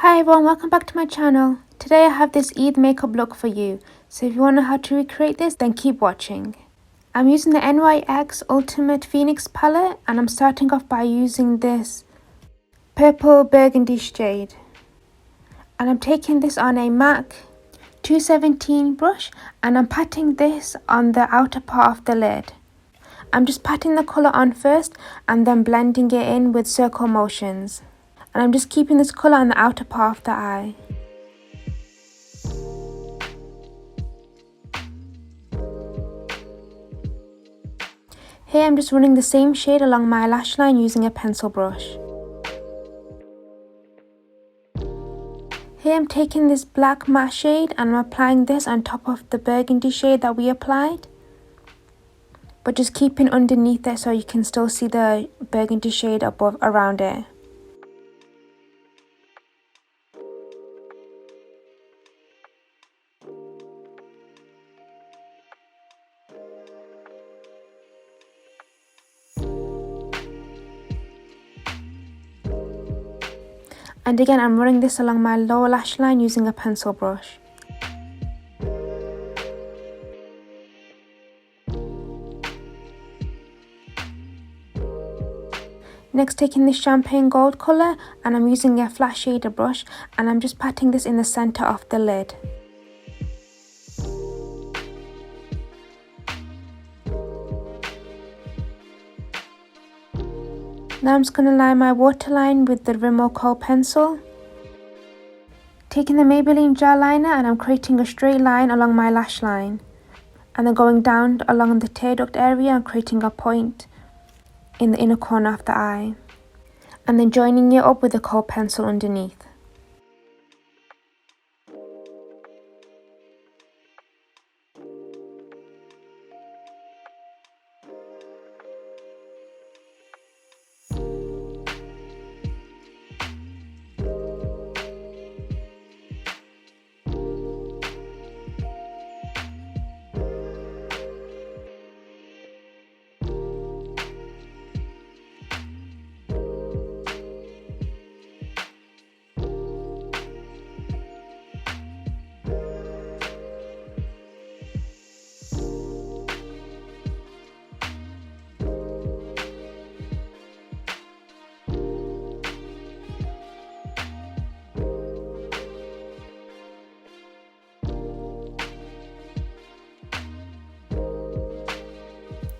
Hi everyone, welcome back to my channel. Today I have this Eid makeup look for you. So if you want to know how to recreate this, then keep watching. I'm using the NYX Ultimate Phoenix palette and I'm starting off by using this purple burgundy shade. And I'm taking this on a MAC 217 brush and I'm patting this on the outer part of the lid. I'm just patting the colour on first and then blending it in with circle motions. And I'm just keeping this colour on the outer part of the eye. Here I'm just running the same shade along my lash line using a pencil brush. Here I'm taking this black matte shade and I'm applying this on top of the burgundy shade that we applied. But just keeping underneath it so you can still see the burgundy shade above around it. And again, I'm running this along my lower lash line using a pencil brush. Next, taking this champagne gold colour and I'm using a flat shader brush and I'm just patting this in the centre of the lid. Now I'm just going to line my waterline with the Rimmel Kohl pencil. Taking the Maybelline Gel Eyeliner and I'm creating a straight line along my lash line. And then going down along the tear duct area and creating a point in the inner corner of the eye. And then joining it up with the Kohl pencil underneath.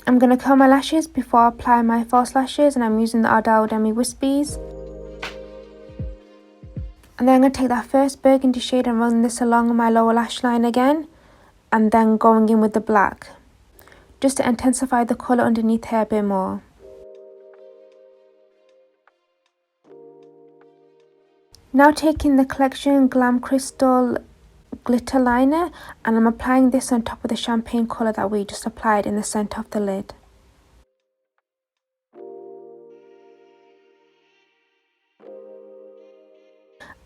I'm going to curl my lashes before I apply my false lashes and I'm using the Ardell Demi Wispies. And then I'm going to take that first burgundy shade and run this along my lower lash line again. And then going in with the black. Just to intensify the colour underneath here a bit more. Now taking the Collection Glam Crystal glitter liner and I'm applying this on top of the champagne colour that we just applied in the centre of the lid.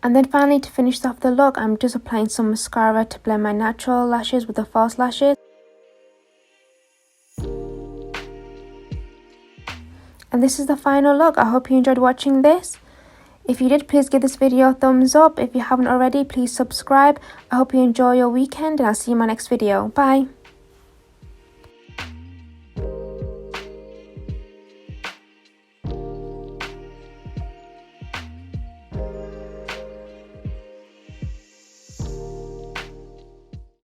And then finally, to finish off the look, I'm just applying some mascara to blend my natural lashes with the false lashes. And this is the final look. I hope you enjoyed watching this. If you did, please give this video a thumbs up. If you haven't already, please subscribe. I hope you enjoy your weekend and I'll see you in my next video. Bye.